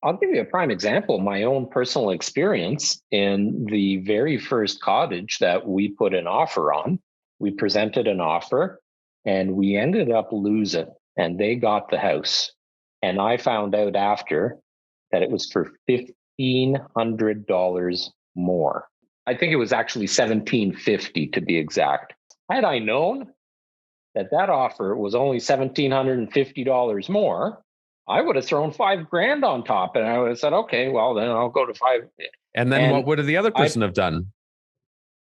I'll give you a prime example. My own personal experience in the very first cottage that we put an offer on. We presented an offer and we ended up losing, and they got the house. And I found out after that it was for $1,500 more. I think it was actually $1,750 to be exact. Had I known that offer was only $1,750 more, I would have thrown $5,000 on top, and I would have said, okay, well, then I'll go to five. And then what would the other person have done?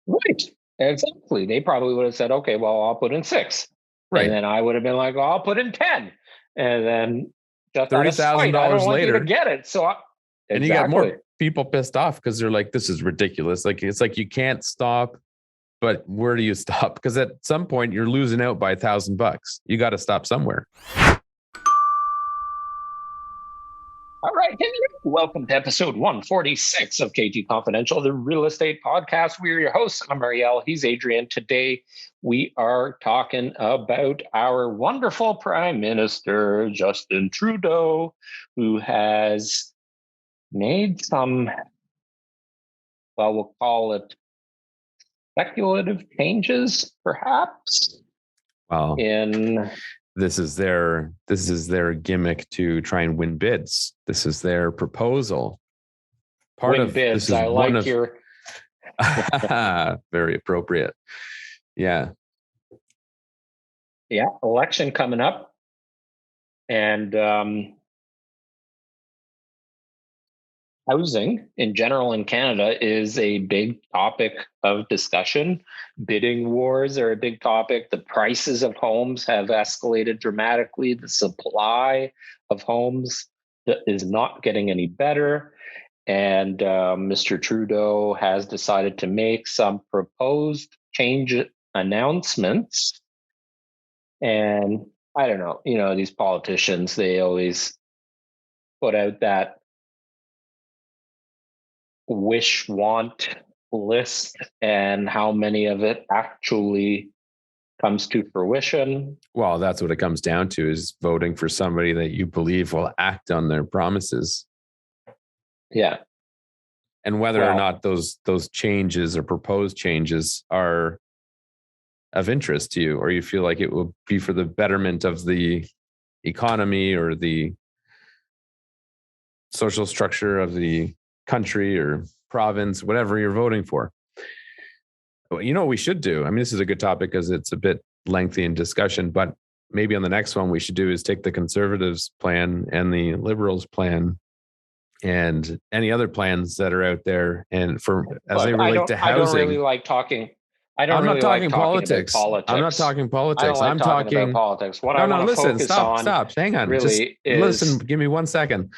Right. Exactly. They probably would have said, okay, well, I'll put in 6. Right. And then I would have been like, well, I'll put in 10. And then just $30,000 later, to get it. So and you got more people pissed off because they're like, this is ridiculous. Like, it's like you can't stop, but where do you stop? Because at some point you're losing out by $1,000. You got to stop somewhere. All right. Welcome to episode 146 of KG Confidential, the real estate podcast. We're your hosts. I'm Ariel. He's Adrian. Today, we are talking about our wonderful Prime Minister, Justin Trudeau, who has made some, well, we'll call it speculative changes, perhaps. Wow. This is their gimmick to try and win bids. This is their proposal. Bids. I like your very appropriate. Yeah. Yeah. Election coming up. And housing in general in Canada is a big topic of discussion. Bidding wars are a big topic. The prices of homes have escalated dramatically. The supply of homes is not getting any better. And Mr. Trudeau has decided to make some proposed change announcements. And I don't know, these politicians, they always put out that want list, and how many of it actually comes to fruition. Well, that's what it comes down to, is voting for somebody that you believe will act on their promises. Yeah. And whether or not those changes or proposed changes are of interest to you, or you feel like it will be for the betterment of the economy or the social structure of the country or province, whatever you're voting for. You know what we should do? I mean, this is a good topic because it's a bit lengthy in discussion, but maybe on the next one we should do is take the Conservatives plan and the Liberals plan and any other plans that are out there, and as they relate to housing. I don't really like talking. I'm not talking politics. I'm not talking politics. I'm talking about politics. What I want to focus on. Stop. Hang on. Really listen. Give me 1 second.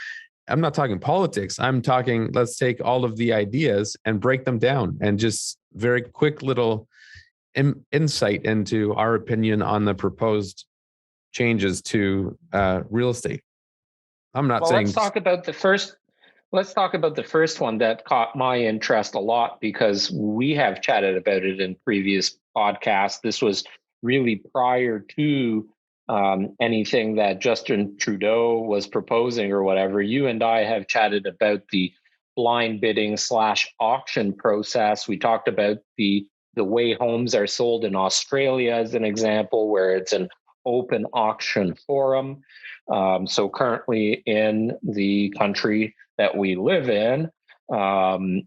I'm not talking politics. I'm talking, let's take all of the ideas and break them down, and just very quick little insight into our opinion on the proposed changes to real estate. I'm not saying. Let's talk about the first one that caught my interest a lot, because we have chatted about it in previous podcasts. This was really prior to anything that Justin Trudeau was proposing or whatever. You and I have chatted about the blind bidding / auction process. We talked about the way homes are sold in Australia as an example, where it's an open auction forum. So currently in the country that we live in,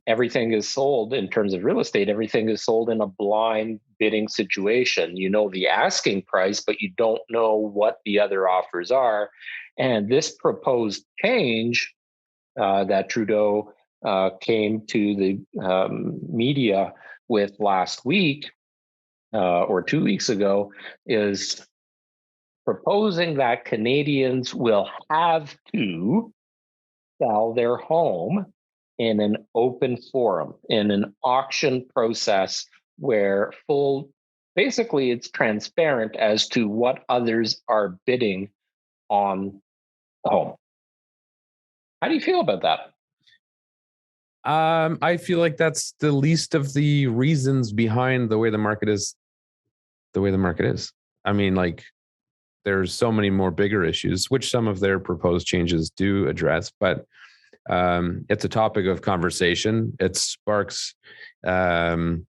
everything is sold in terms of real estate. Everything is sold in a blind bidding situation. You know the asking price, but you don't know what the other offers are. And this proposed change that Trudeau came to the media with last week or 2 weeks ago is proposing that Canadians will have to sell their home in an open forum, in an auction process where basically it's transparent as to what others are bidding on the home. How do you feel about that? I feel like that's the least of the reasons behind the way the market is. I mean, like, there's so many more bigger issues, which some of their proposed changes do address, but It's a topic of conversation. It sparks. Red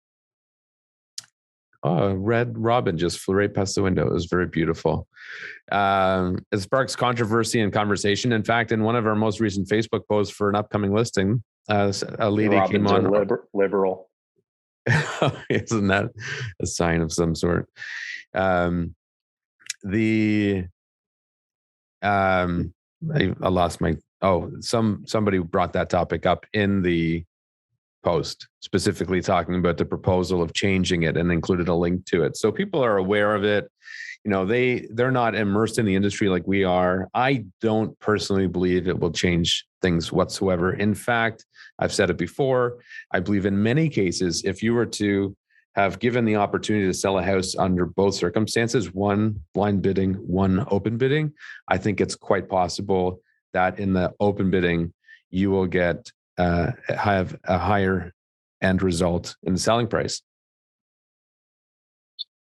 robin just flew right past the window. It was very beautiful. It sparks controversy and conversation. In fact, in one of our most recent Facebook posts for an upcoming listing, a lady came on. Liberal. Isn't that a sign of some sort? I lost my. Somebody brought that topic up in the post, specifically talking about the proposal of changing it and included a link to it. So people are aware of it. They're not immersed in the industry like we are. I don't personally believe it will change things whatsoever. In fact, I've said it before. I believe in many cases, if you were to have given the opportunity to sell a house under both circumstances, one blind bidding, one open bidding, I think it's quite possible that in the open bidding, you will have a higher end result in the selling price.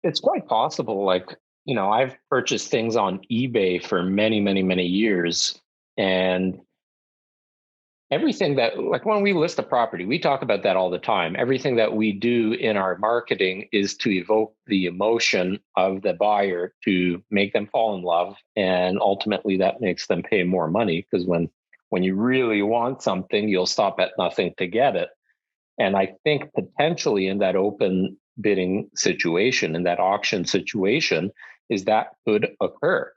It's quite possible. I've purchased things on eBay for many, many, many years. And everything that, when we list a property, we talk about that all the time. Everything that we do in our marketing is to evoke the emotion of the buyer to make them fall in love. And ultimately that makes them pay more money, because when you really want something, you'll stop at nothing to get it. And I think potentially in that open bidding situation, in that auction situation, is that could occur.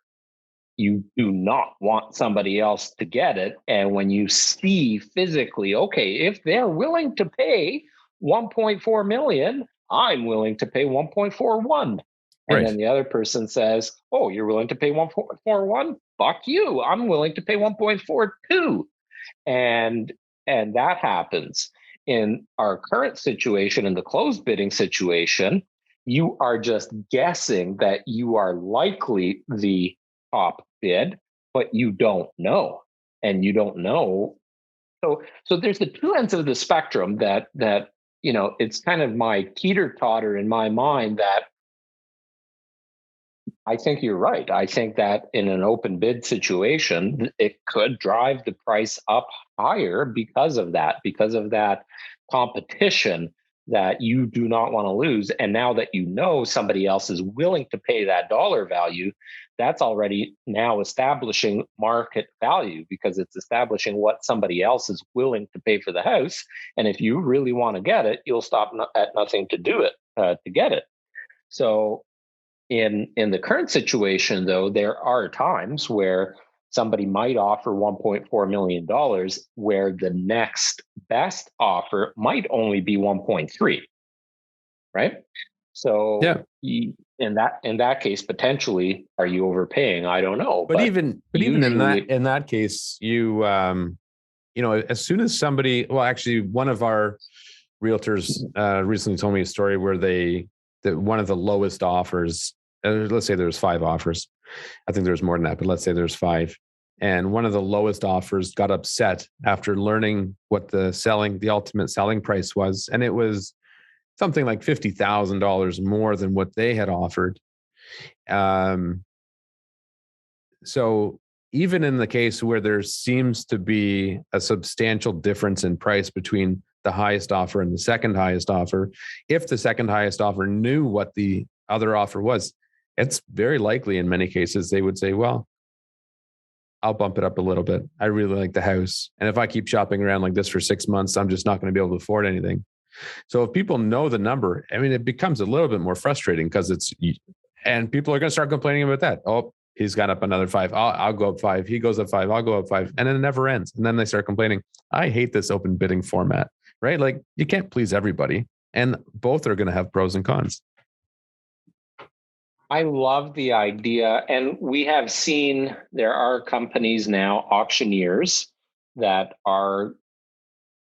You do not want somebody else to get it. And when you see physically, okay, if they're willing to pay 1.4 million, I'm willing to pay 1.41. And Right. then the other person says, oh, you're willing to pay 1.41? Fuck you. I'm willing to pay 1.42. And that happens. In our current situation, in the closed bidding situation, you are just guessing that you are likely the top bid, but you don't know. And you don't know. So there's the two ends of the spectrum that it's kind of my teeter-totter in my mind that I think you're right. I think that in an open bid situation, it could drive the price up higher because of that competition that you do not want to lose. And now that you know somebody else is willing to pay that dollar value, that's already now establishing market value, because it's establishing what somebody else is willing to pay for the house. And if you really want to get it, you'll stop at nothing to do it, to get it. So in the current situation, though, there are times where somebody might offer $1.4 million, where the next best offer might only be 1.3, right? So yeah. In that case, potentially, are you overpaying? I don't know. But even in that case, you as soon as somebody, well, actually, one of our realtors recently told me a story where one of the lowest offers, let's say there's 5 offers. I think there's more than that, but let's say there's 5. And one of the lowest offers got upset after learning what the ultimate selling price was. And it was something like $50,000 more than what they had offered. So even in the case where there seems to be a substantial difference in price between the highest offer and the second highest offer, if the second highest offer knew what the other offer was, it's very likely in many cases they would say, well, I'll bump it up a little bit. I really like the house. And if I keep shopping around like this for 6 months, I'm just not going to be able to afford anything. So if people know the number, I mean, it becomes a little bit more frustrating, because and people are going to start complaining about that. Oh, he's got up another 5. I'll go up 5. He goes up 5. I'll go up 5. And then it never ends. And then they start complaining. I hate this open bidding format, right? Like, you can't please everybody, and both are going to have pros and cons. I love the idea. And we have seen there are companies now, auctioneers, that are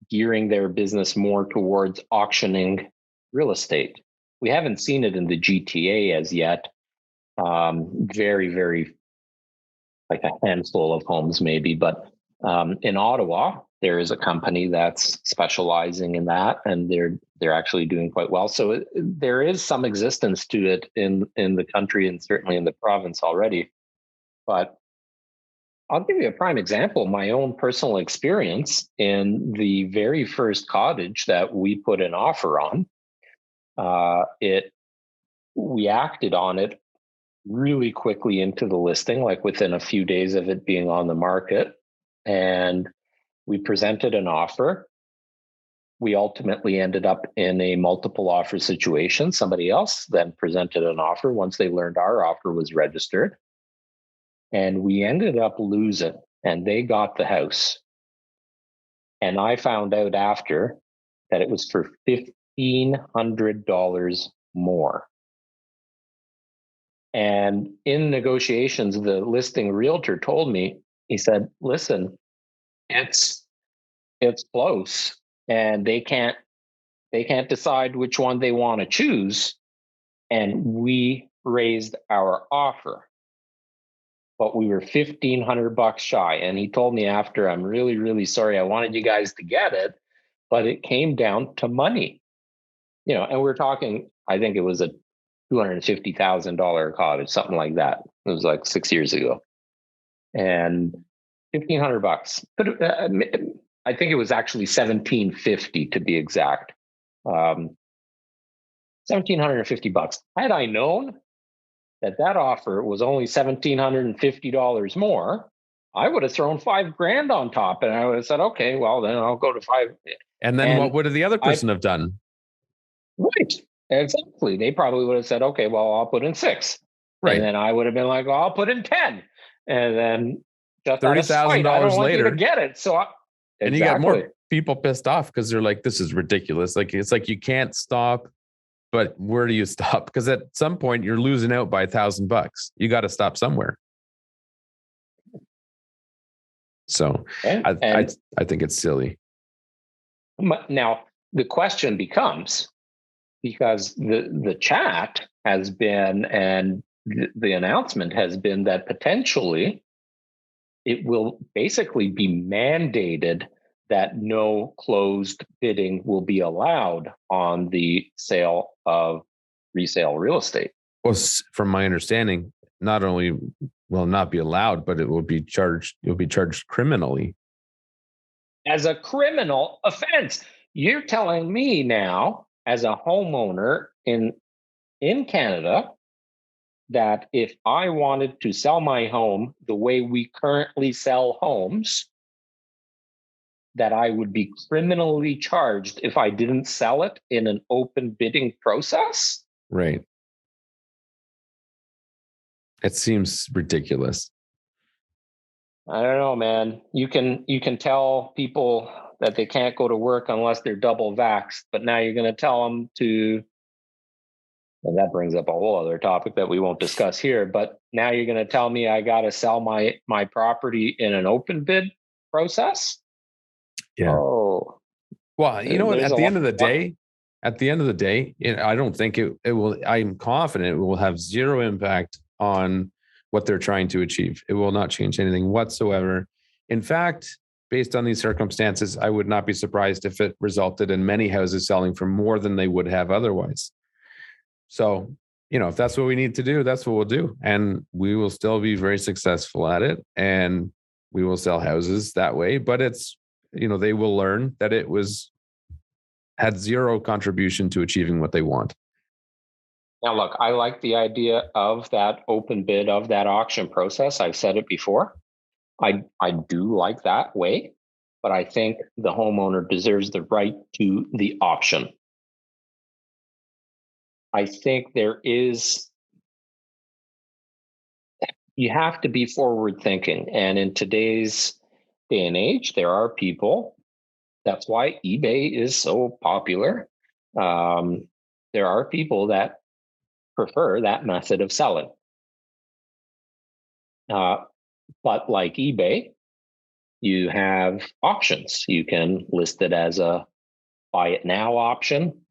gearing their business more towards auctioning real estate. We haven't seen it in the GTA as yet. Very, very, like a handful of homes maybe, but in Ottawa, there is a company that's specializing in that, and they're actually doing quite well. So there is some existence to it in the country, and certainly in the province already. But I'll give you a prime example. My own personal experience in the very first cottage that we put an offer on, we acted on it really quickly into the listing, like within a few days of it being on the market. And we presented an offer. We ultimately ended up in a multiple offer situation. Somebody else then presented an offer once they learned our offer was registered. And we ended up losing, and they got the house. And I found out after that it was for $1,500 more. And in negotiations, the listing realtor told me, he said, listen, it's close, and they can't decide which one they want to choose. And we raised our offer, but we were $1,500 shy. And he told me after, I'm really, really sorry. I wanted you guys to get it, but it came down to money, and we're talking, I think it was a $250,000 cottage, something like that. It was like 6 years ago, and $1,500. But I think it was actually $1,750 to be exact. $1,750. Had I known that offer was only $1,750 more, I would have thrown $5,000 on top, and I would have said, okay, well then I'll go to $5,000. And then what would the other person have done? Right. Exactly. They probably would have said, okay, well, I'll put in $6,000. Right. And then I would have been like, well, I'll put in $10,000. And then just $30,000 later, to get it. So and you got more people pissed off because they're like, this is ridiculous. Like, it's like you can't stop, but where do you stop? Because at some point you're losing out by $1,000. You got to stop somewhere. So I think it's silly. Now the question becomes, because the chat has been, and the announcement has been, that potentially it will basically be mandated that no closed bidding will be allowed on the sale of resale real estate. Well, from my understanding, not only will not be allowed, but it will be charged. You'll be charged criminally. As a criminal offense. You're telling me now, as a homeowner in Canada, that if I wanted to sell my home the way we currently sell homes, that I would be criminally charged if I didn't sell it in an open bidding process? Right. It seems ridiculous. I don't know, man. You can tell people that they can't go to work unless they're double vaxxed, but now you're going to tell them to, and that brings up a whole other topic that we won't discuss here, but now you're going to tell me I got to sell my property in an open bid process? Yeah. Oh. Well, at the end of the day, I don't think it will, I'm confident it will have zero impact on what they're trying to achieve. It will not change anything whatsoever. In fact, based on these circumstances, I would not be surprised if it resulted in many houses selling for more than they would have otherwise. So, if that's what we need to do, that's what we'll do. And we will still be very successful at it. And we will sell houses that way. But it's, they will learn that it had zero contribution to achieving what they want. Now, look, I like the idea of that open bid, of that auction process. I've said it before. I do like that way, but I think the homeowner deserves the right to the option. I think you have to be forward thinking. And in today's day and age, there are people, that's why eBay is so popular. There are people that prefer that method of selling. But like eBay, you have options. You can list it as a buy it now option.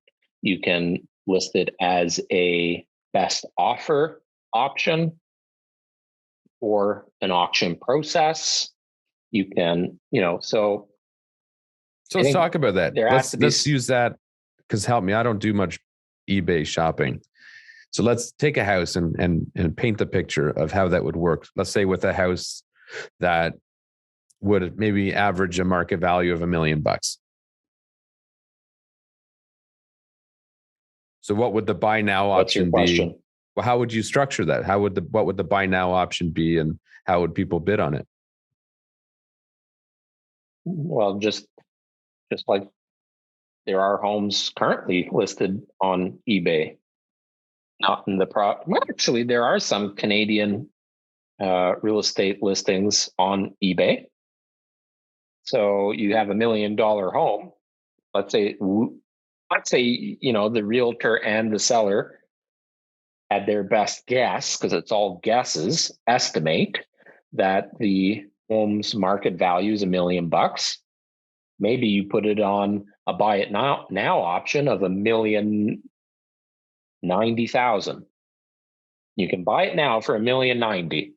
You can list it as a best offer option, or an auction process. You can, so let's talk about that. Let's use that, because help me, I don't do much eBay shopping. So let's take a house and paint the picture of how that would work. Let's say with a house that would maybe average a market value of $1 million. So what would the buy now option be? Well, how would you structure that? What would the buy now option be, and how would people bid on it? Well, just like there are homes currently listed on eBay. Not in the well, actually, there are some Canadian real estate listings on eBay. So you have $1 million home. Let's say the realtor and the seller had their best guess, because it's all guesses, estimate that the home's market value is $1 million. Maybe you put it on a buy it now option of $1,090,000. You can buy it now for $1,090,000.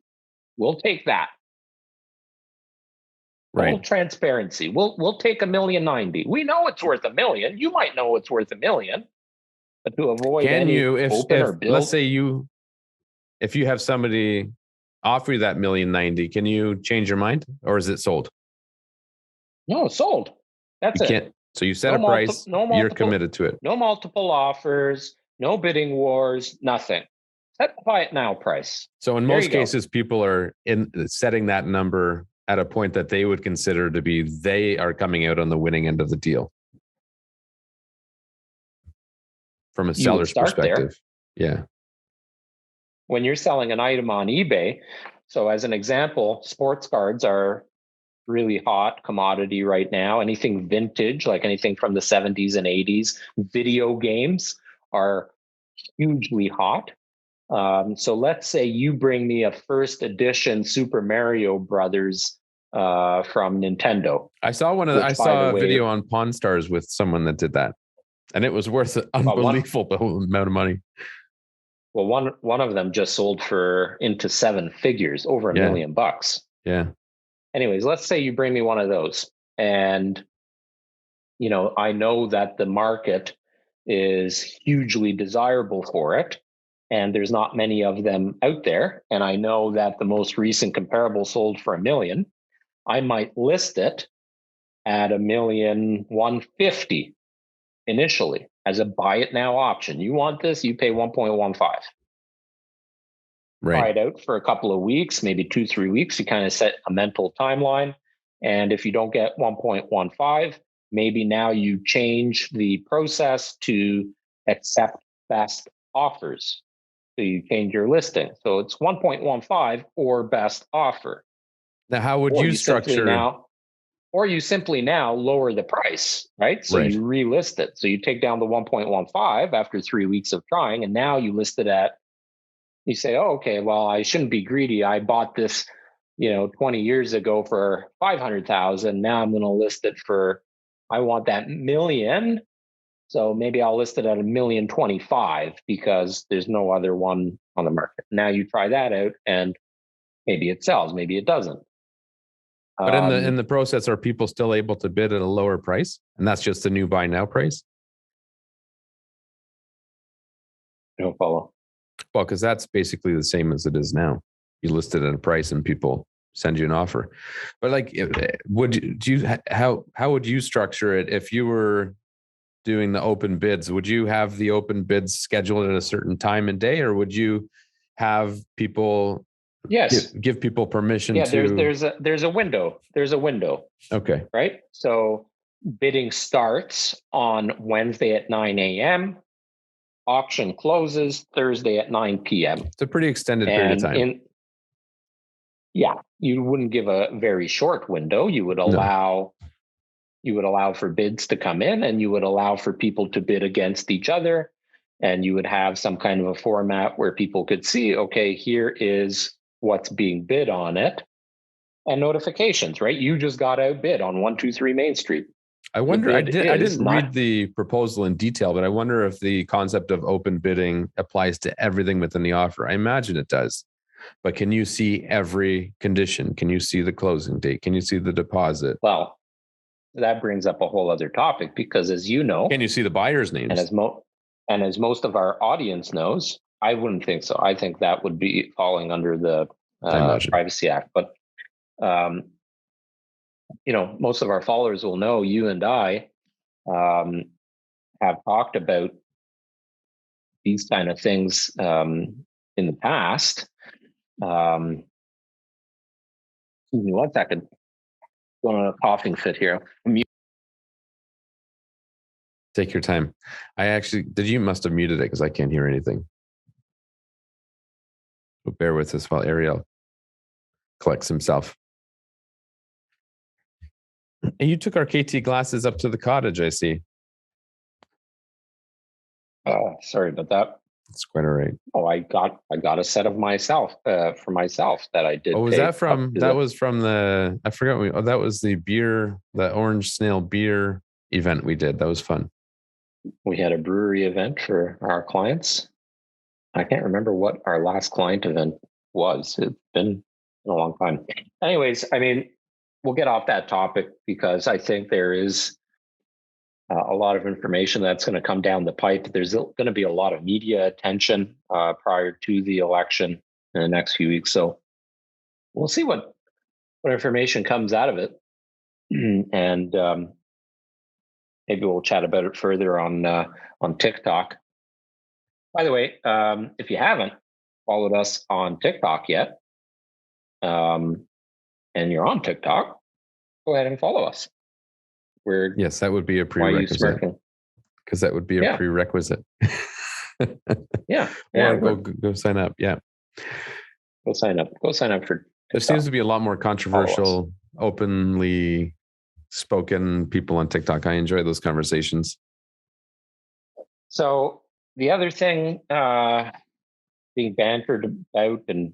We'll take that. Right. Full transparency. We'll take $1,090,000. We know it's worth $1 million. You might know it's worth $1 million, but to avoid let's say if you have somebody offer you that $1,090,000, can you change your mind, or is it sold? No, it's sold. That's it. So you set a price. You're committed to it. No multiple offers. No bidding wars. Nothing. Set the buy it now price. So in most cases, people are setting that number at a point that they would consider to be they are coming out on the winning end of the deal. From a seller's perspective. Yeah. When you're selling an item on eBay, so as an example, sports cards are really hot commodity right now. Anything vintage, like anything from the 70s and 80s, video games are hugely hot. So let's say you bring me a first edition Super Mario Brothers from Nintendo. I saw a video on Pawn Stars with someone that did that, and it was worth an unbelievable amount of money. Well, one of them just sold for into seven figures, over $1 million. Yeah. Anyways, let's say you bring me one of those, and I know that the market is hugely desirable for it, and there's not many of them out there. And I know that the most recent comparable sold for $1 million. I might list it at $1,150,000 initially as a buy it now option. You want this, you pay 1.15. Right. Try it out for a couple of weeks, maybe 2-3 weeks. You kind of set a mental timeline. And if you don't get 1.15, maybe now you change the process to accept best offers. So you change your listing. So it's 1.15 or best offer. Now, how would you structure? Or you simply now lower the price, right? So you relist it. So you take down the 1.15 after 3 weeks of trying, and now you list it at, you say, oh, okay, well, I shouldn't be greedy. I bought this, 20 years ago for 500,000. Now I'm going to list it for, I want that $1 million. So maybe I'll list it at $1,025,000 because there's no other one on the market. Now you try that out, and maybe it sells, maybe it doesn't. But in the process, are people still able to bid at a lower price? And that's just the new buy now price? I don't follow. Well, because that's basically the same as it is now. You list it at a price and people send you an offer. But how would you structure it if you were doing the open bids? Would you have the open bids scheduled at a certain time and day, or would you have people give people permission to? There's a window. Okay. Right. So bidding starts on Wednesday at 9 a.m. Auction closes Thursday at 9 p.m. It's a pretty extended period of time. You wouldn't give a very short window. You would allow for bids to come in, and you would allow for people to bid against each other, and you would have some kind of a format where people could see, okay, here is what's being bid on it, and notifications, right? You just got outbid on 123 Main Street. I wonder, I didn't read the proposal in detail, but I wonder if the concept of open bidding applies to everything within the offer. I imagine it does. But can you see every condition? Can you see the closing date? Can you see the deposit? Well, that brings up a whole other topic, because as you know, can you see the buyer's names? And as most of our audience knows, I wouldn't think so. I think that would be falling under the Privacy Act. But Most of our followers will know you and I have talked about these kind of things in the past. Excuse me 1 second. Going on a coughing fit here. Take your time. You must have muted it because I can't hear anything. But bear with us while Ariel collects himself. And you took our KT glasses up to the cottage, I see. Oh, sorry about that. It's quite all right. Oh, I got a set of myself for myself that I did. Oh, was that from? That was from the. I forgot. That was the beer, the Orange Snail beer event we did. That was fun. We had a brewery event for our clients. I can't remember what our last client event was. It's been a long time. Anyways, we'll get off that topic because I think there is a lot of information that's going to come down the pipe. There's going to be a lot of media attention prior to the election in the next few weeks. So we'll see what information comes out of it. And maybe we'll chat about it further on TikTok. By the way, if you haven't followed us on TikTok yet, and you're on TikTok, go ahead and follow us. Yes, that would be a prerequisite. Because that would be a prerequisite. Yeah. Or go sign up. Yeah. Go sign up. Go sign up for TikTok. There seems to be a lot more controversial, openly spoken people on TikTok. I enjoy those conversations. So the other thing being bantered about and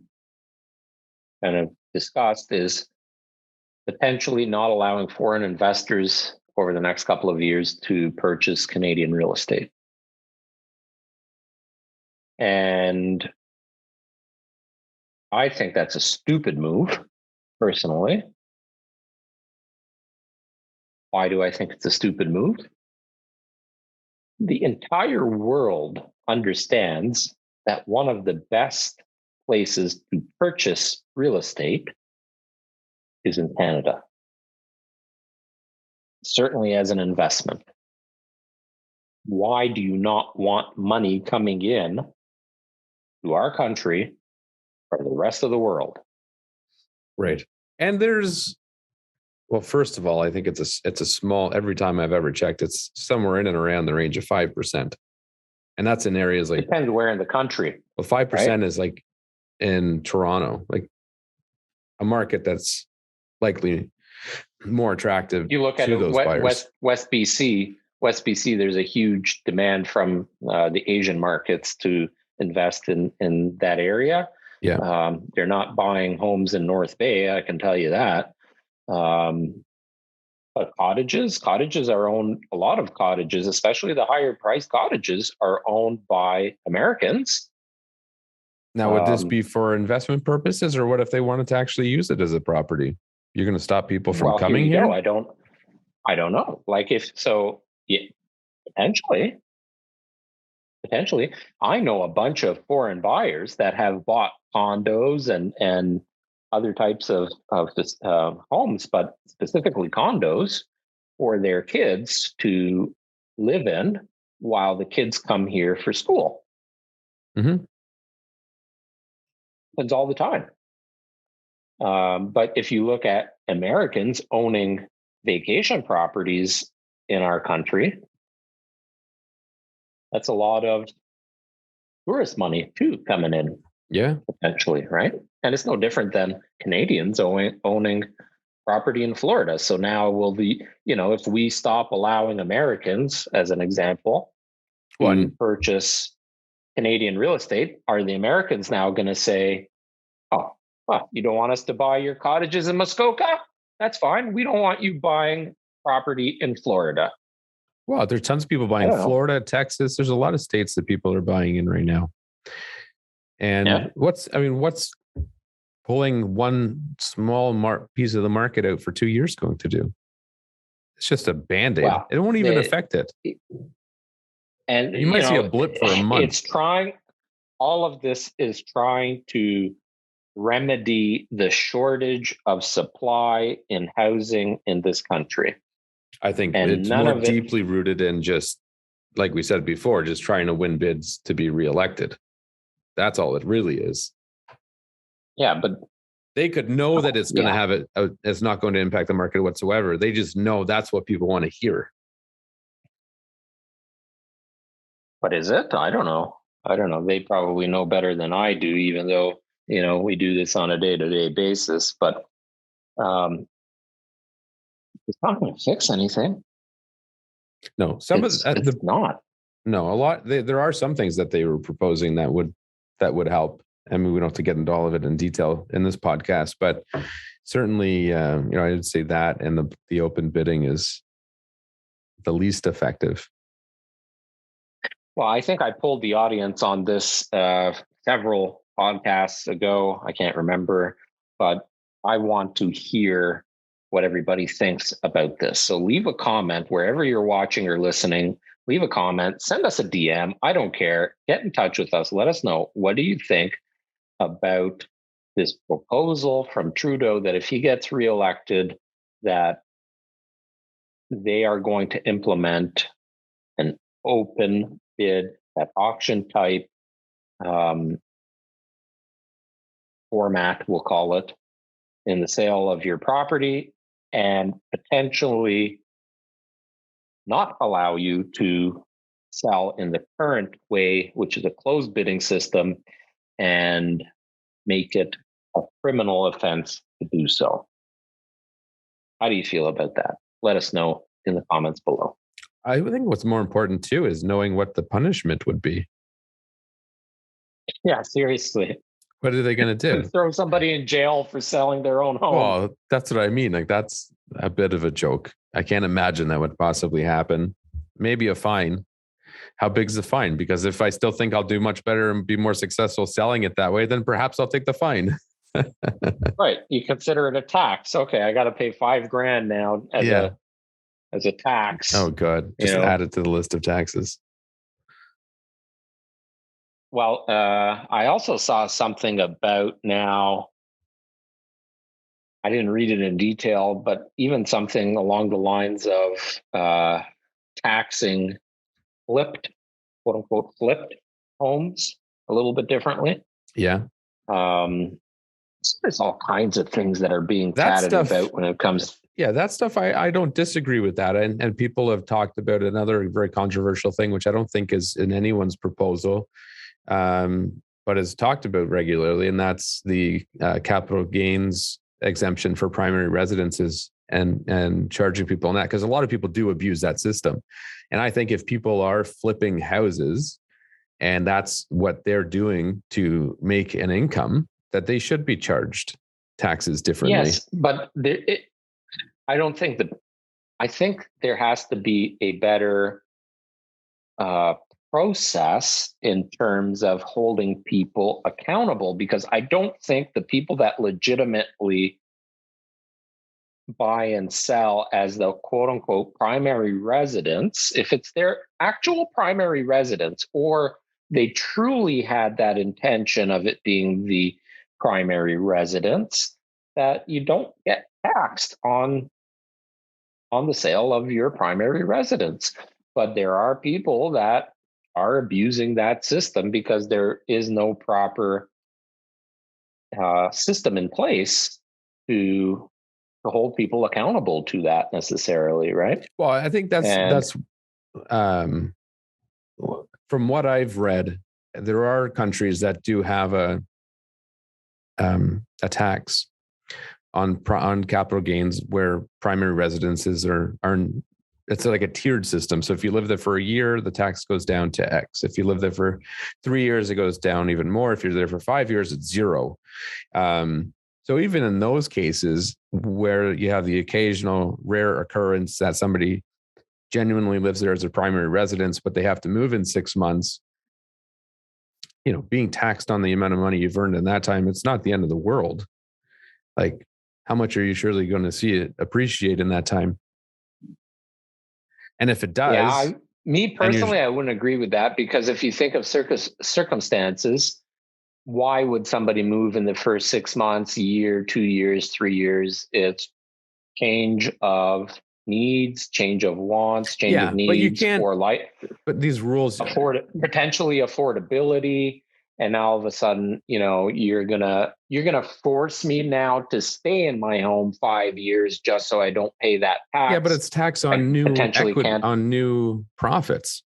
kind of discussed is potentially not allowing foreign investors over the next couple of years to purchase Canadian real estate. And I think that's a stupid move, personally. Why do I think it's a stupid move? The entire world understands that one of the best places to purchase real estate is in Canada. Certainly as an investment. Why do you not want money coming in to our country or the rest of the world? Right. And first of all, I think it's a small, every time I've ever checked, it's somewhere in and around the range of 5%. And that's in areas like... Depends where in the country. Well, 5% is like in Toronto, like a market that's likely more attractive. You look at those buyers. West BC, there's a huge demand from the Asian markets to invest in that area. Yeah. They're not buying homes in North Bay, I can tell you that. But cottages are owned, a lot of cottages, especially the higher priced cottages, are owned by Americans. Now, would this be for investment purposes, or what if they wanted to actually use it as a property? You're going to stop people from coming here? I don't know. Like potentially. I know a bunch of foreign buyers that have bought condos and other types of homes, but specifically condos for their kids to live in while the kids come here for school. Mm-hmm. Happens all the time. But if you look at Americans owning vacation properties in our country, that's a lot of tourist money too coming in. Yeah, potentially, right? And it's no different than Canadians owning property in Florida. So now if we stop allowing Americans, as an example, to purchase Canadian real estate, are the Americans now going to say, "Oh, well, you don't want us to buy your cottages in Muskoka? That's fine. We don't want you buying property in Florida." Well, there's tons of people buying Florida, Texas. There's a lot of states that people are buying in right now. And what's pulling one small piece of the market out for 2 years going to do? It's just a Band-Aid. Wow. It won't even affect it. And you might see a blip for a month. All of this is trying to remedy the shortage of supply in housing in this country. I think And it's none more of it, deeply rooted in just, like we said before, just trying to win bids to be reelected. That's all it really is. yeah, but They could know that it's going to yeah. have it's not going to impact the market whatsoever. They just know that's what people want to hear. But is it? I don't know. They probably know better than I do, even though, we do this on a day-to-day basis. But it's not going to fix anything. No, It's not. No, a lot. There are some things that they were proposing that would help. I mean, we don't have to get into all of it in detail in this podcast, but certainly, I would say that and the open bidding is the least effective. Well, I think I pulled the audience on this several podcasts ago. I can't remember, but I want to hear what everybody thinks about this. So leave a comment wherever you're watching or listening. Leave a comment, send us a DM. I don't care. Get in touch with us. Let us know. What do you think about this proposal from Trudeau that if he gets reelected, that they are going to implement an open bid, that auction type format, we'll call it, in the sale of your property, and potentially not allow you to sell in the current way, which is a closed bidding system, and make it a criminal offense to do so. How do you feel about that? Let us know in the comments below. I think what's more important too is knowing what the punishment would be. Yeah, seriously. What are they going to do? Throw somebody in jail for selling their own home. Well, that's what I mean. Like, that's a bit of a joke. I can't imagine that would possibly happen. Maybe a fine. How big is the fine? Because if I still think I'll do much better and be more successful selling it that way, then perhaps I'll take the fine. Right. You consider it a tax. Okay, I got to pay $5,000 now as a tax. Oh, God. Just add it to the list of taxes. Well, I also saw something about now. I didn't read it in detail, but even something along the lines of taxing flipped, quote unquote, flipped homes a little bit differently. Yeah. So there's all kinds of things that are being chatted about when it comes. Yeah, that stuff, I don't disagree with that. And people have talked about another very controversial thing, which I don't think is in anyone's proposal, but is talked about regularly. And that's the capital gains exemption for primary residences and charging people on that. Because a lot of people do abuse that system. And I think if people are flipping houses and that's what they're doing to make an income, that they should be charged taxes differently. Yes, but I don't think that. I think there has to be a better process in terms of holding people accountable, because I don't think the people that legitimately buy and sell as the quote unquote primary residence, if it's their actual primary residence or they truly had that intention of it being the primary residence, that you don't get taxed on the sale of your primary residence. But there are people that are abusing that system because there is no proper system in place to hold people accountable to that necessarily, right? Well, I think that's from what I've read, there are countries that do have a tax on capital gains where primary residences are it's like a tiered system. So if you live there for a year, the tax goes down to X. If you live there for 3 years, it goes down even more. If you're there for 5 years, it's zero. So even in those cases where you have the occasional rare occurrence that somebody genuinely lives there as a primary residence, but they have to move in 6 months, being taxed on the amount of money you've earned in that time, it's not the end of the world. Like, how much are you surely going to see it appreciate in that time? And if it does, me personally, I wouldn't agree with that, because if you think of circumstances, why would somebody move in the first 6 months, a year, 2 years, 3 years? It's change of needs, change of wants, change of but you needs, can't. or like But these rules, potentially affordability. And now all of a sudden, you're gonna force me now to stay in my home 5 years just so I don't pay that tax. yeah, but it's tax on on new profits.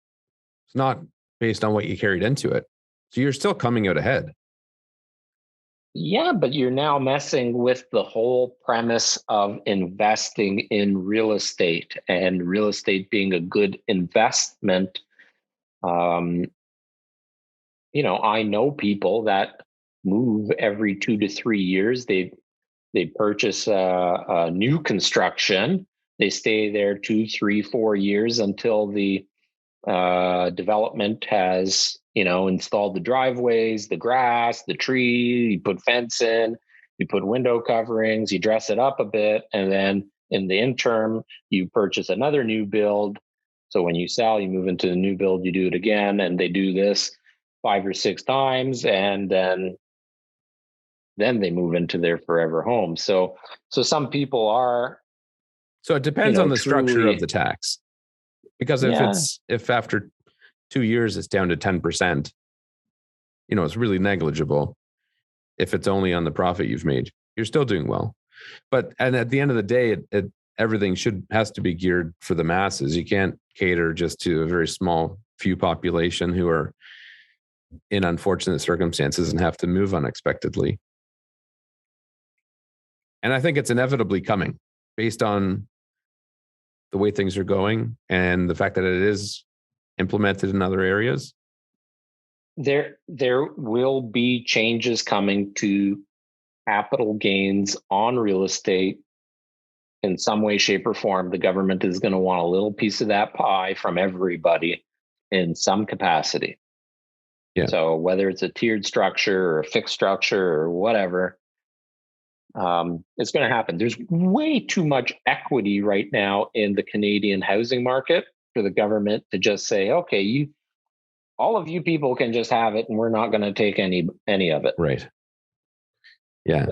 It's not based on what you carried into it. So you're still coming out ahead. Yeah, but you're now messing with the whole premise of investing in real estate, and real estate being a good investment. I know people that move every 2 to 3 years. They purchase a new construction. They stay there 2, 3, 4 years until the development has installed the driveways, the grass, the tree. You put fence in, you put window coverings, you dress it up a bit, and then in the interim you purchase another new build. So when you sell, you move into the new build, you do it again, and they do this 5 or 6 times, and then they move into their forever home. So some people are. So it depends on the structure of the tax. Because if after 2 years it's down to 10%, it's really negligible. If it's only on the profit you've made, you're still doing well. And at the end of the day, everything has to be geared for the masses. You can't cater just to a very small few population who are in unfortunate circumstances and have to move unexpectedly. And I think it's inevitably coming based on the way things are going and the fact that it is implemented in other areas. There will be changes coming to capital gains on real estate in some way, shape, or form. The government is going to want a little piece of that pie from everybody in some capacity. Yeah. So whether it's a tiered structure or a fixed structure or whatever, it's going to happen. There's way too much equity right now in the Canadian housing market for the government to just say, okay, all of you people can just have it, and we're not going to take any of it. Right. Yeah.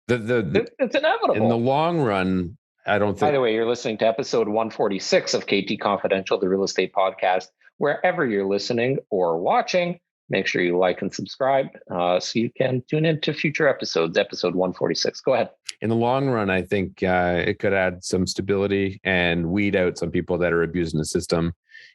It's inevitable. In the long run, I don't think. By the way, you're listening to episode 146 of KT Confidential, the real estate podcast. Wherever you're listening or watching, make sure you like and subscribe so you can tune into future episodes, episode 146. Go ahead. In the long run, I think it could add some stability and weed out some people that are abusing the system.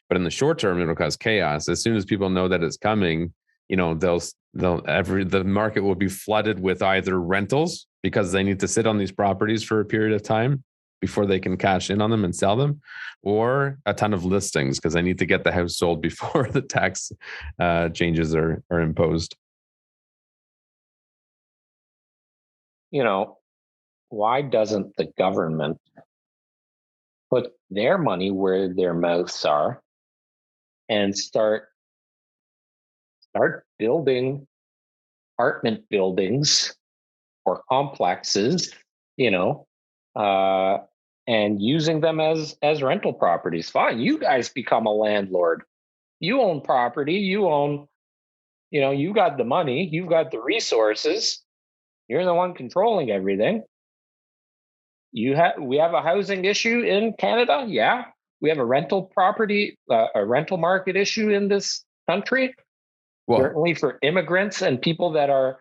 But in the short term, it'll cause chaos. As soon as people know that it's coming, the market will be flooded with either rentals because they need to sit on these properties for a period of time before they can cash in on them and sell them, or a ton of listings because they need to get the house sold before the tax changes are imposed. Why doesn't the government put their money where their mouths are and start building apartment buildings or complexes, and using them as rental properties? Fine, you guys become a landlord. You own property. You own, you got the money. You've got the resources. You're the one controlling everything. We have a housing issue in Canada. Yeah. We have a rental market issue in this country. Well, certainly for immigrants and people that are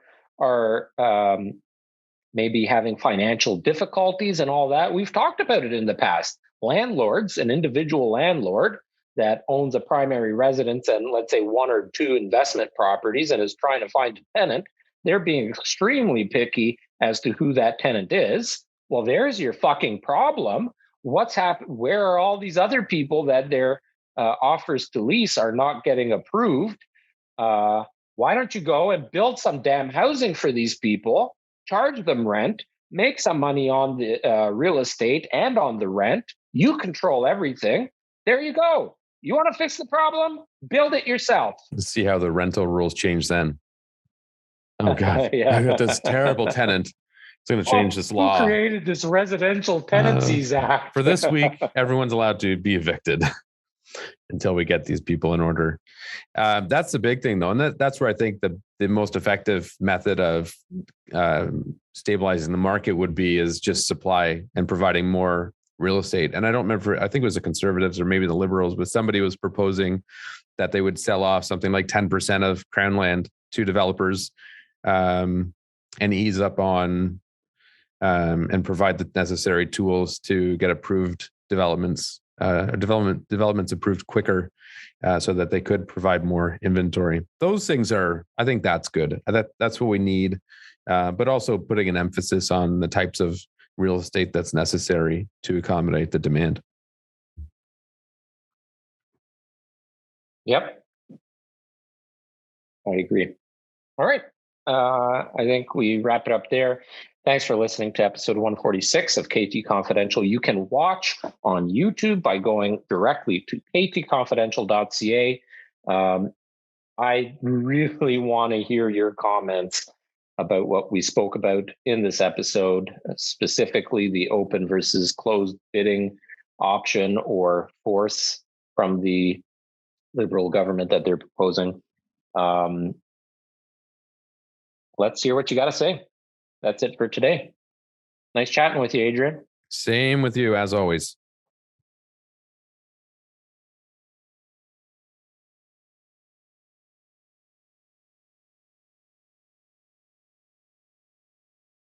maybe having financial difficulties and all that. We've talked about it in the past. Landlords, an individual landlord that owns a primary residence and let's say 1 or 2 investment properties and is trying to find a tenant, they're being extremely picky as to who that tenant is. Well, there's your fucking problem. What's happened? Where are all these other people that their offers to lease are not getting approved? Why don't you go and build some damn housing for these people, charge them rent, make some money on the real estate and on the rent? You control everything. There you go. You want to fix the problem? Build it yourself. Let's see how the rental rules change then. Oh, God. Yeah. I got this terrible tenant. It's going to change this law. Who created this Residential Tenancies Act? For this week, everyone's allowed to be evicted. until we get these people in order. That's the big thing, though, and that's where I think the most effective method of stabilizing the market would be is just supply and providing more real estate. And I don't remember, I think it was the Conservatives or maybe the Liberals, but somebody was proposing that they would sell off something like 10% of Crown land to developers, and ease up on and provide the necessary tools to get approved developments approved quicker, so that they could provide more inventory. Those things are, I think that's good. That's what we need, but also putting an emphasis on the types of real estate that's necessary to accommodate the demand. Yep. I agree. All right. I think we wrap it up there. Thanks for listening to episode 146 of KT Confidential. You can watch on YouTube by going directly to ktconfidential.ca. I really want to hear your comments about what we spoke about in this episode, specifically the open versus closed bidding option or force from the Liberal government that they're proposing. Let's hear what you got to say. That's it for today. Nice chatting with you, Adrian. Same with you, as always.